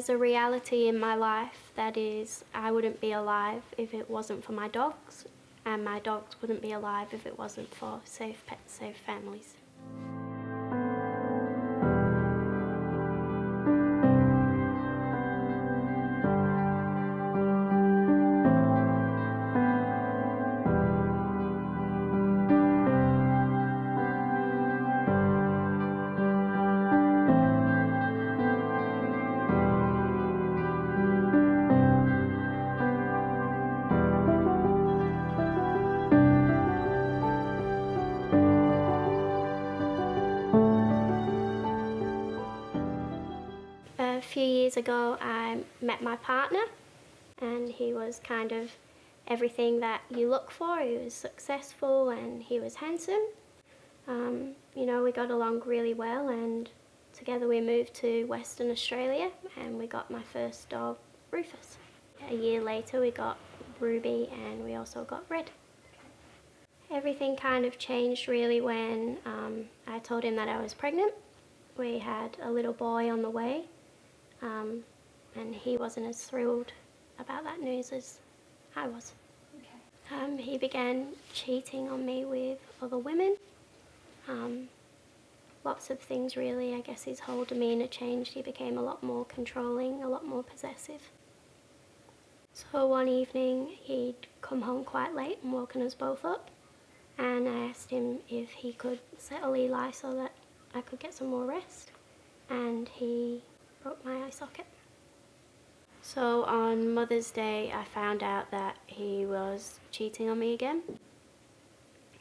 There's a reality in my life that is, I wouldn't be alive if it wasn't for my dogs, and my dogs wouldn't be alive if it wasn't for Safe Pets, Safe Families. A few years ago I met my partner, and he was kind of everything that you look for. He was successful and he was handsome. You know, we got along really well, and together we moved to Western Australia and we got my first dog, Rufus. A year later we got Ruby, and we also got Red. Everything kind of changed really when I told him that I was pregnant. We had a little boy on the way, and he wasn't as thrilled about that news as I was. Okay. He began cheating on me with other women. Lots of things really. I guess his whole demeanour changed. He became a lot more controlling, a lot more possessive. So one evening he'd come home quite late and woken us both up, and I asked him if he could settle Eli so that I could get some more rest, and he broke my eye socket. So on Mother's Day I found out that he was cheating on me again.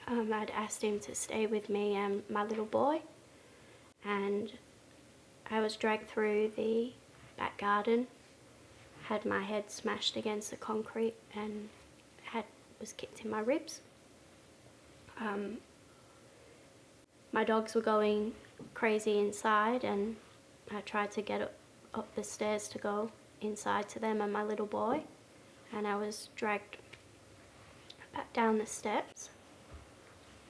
I'd asked him to stay with me and my little boy, and I was dragged through the back garden, had my head smashed against the concrete and was kicked in my ribs. My dogs were going crazy inside, and I tried to get up the stairs to go inside to them and my little boy, and I was dragged back down the steps.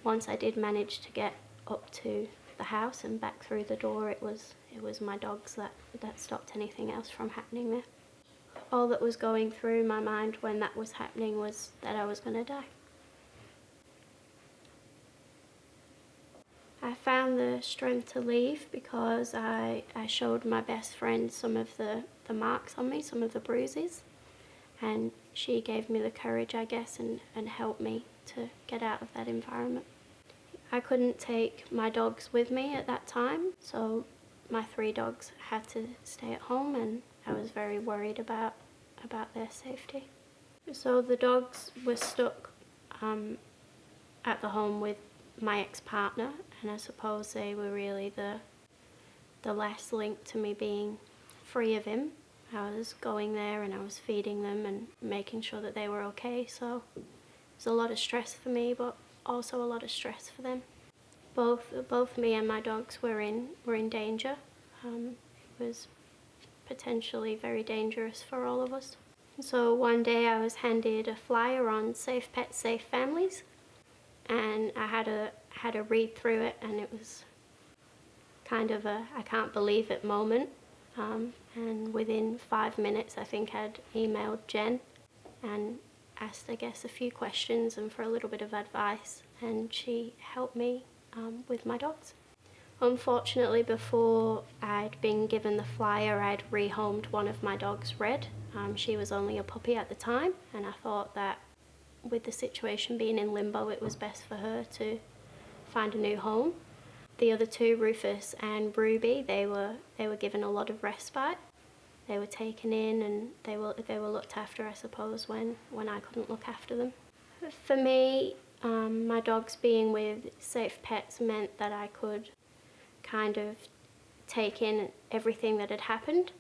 Once I did manage to get up to the house and back through the door, it was my dogs that stopped anything else from happening there. All that was going through my mind when that was happening was that I was going to die. I found the strength to leave because I showed my best friend some of the marks on me, some of the bruises, and she gave me the courage, I guess, and helped me to get out of that environment. I couldn't take my dogs with me at that time, so my 3 dogs had to stay at home, and I was very worried about their safety. So the dogs were stuck at the home with my ex-partner, and I suppose they were really the last link to me being free of him. I was going there and I was feeding them and making sure that they were okay, so it was a lot of stress for me, but also a lot of stress for them. Both me and my dogs were in danger. It was potentially very dangerous for all of us. So one day I was handed a flyer on Safe Pets, Safe Families, and I had a read through it, and it was kind of a I can't believe it moment. And within 5 minutes I think I'd emailed Jen and asked, I guess, a few questions and for a little bit of advice, and she helped me with my dogs. Unfortunately, before I'd been given the flyer, I'd rehomed one of my dogs, Red. She was only a puppy at the time, and I thought that with the situation being in limbo, it was best for her to find a new home. The other 2, Rufus and Ruby, they were given a lot of respite. They were taken in and they were looked after, I suppose, when I couldn't look after them. For me, my dogs being with Safe Pets meant that I could kind of take in everything that had happened.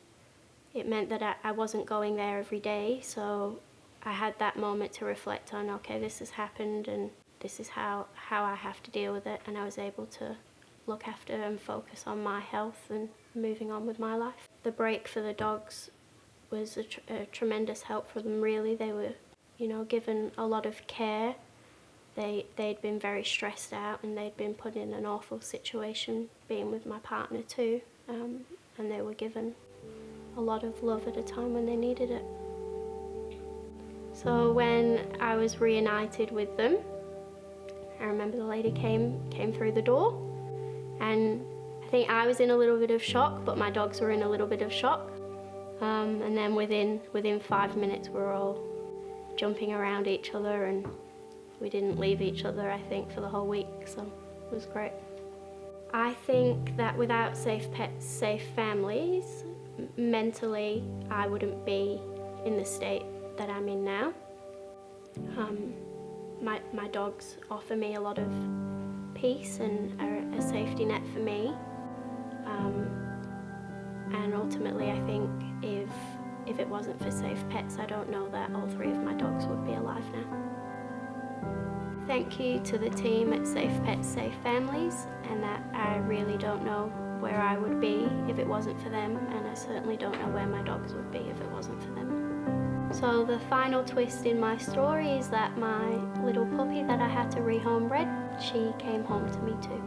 It meant that I wasn't going there every day, so I had that moment to reflect on, okay, this has happened and this is how I have to deal with it, and I was able to look after and focus on my health and moving on with my life. The break for the dogs was a tremendous help for them, really. They were, given a lot of care. They'd been very stressed out, and they'd been put in an awful situation being with my partner too, and they were given a lot of love at a time when they needed it. So when I was reunited with them, I remember the lady came through the door, and I think I was in a little bit of shock, but my dogs were in a little bit of shock. And then within 5 minutes we were all jumping around each other, and we didn't leave each other, I think, for the whole week, so it was great. I think that without safe pets, safe families, mentally I wouldn't be in the state that I'm in now. My dogs offer me a lot of peace and are a safety net for me. And ultimately I think if it wasn't for Safe Pets, I don't know that all 3 of my dogs would be alive now. Thank you to the team at Safe Pets, Safe Families, and that I really don't know where I would be if it wasn't for them, and I certainly don't know where my dogs would be if it wasn't for them. So the final twist in my story is that my little puppy that I had to rehome bred, she came home to me too.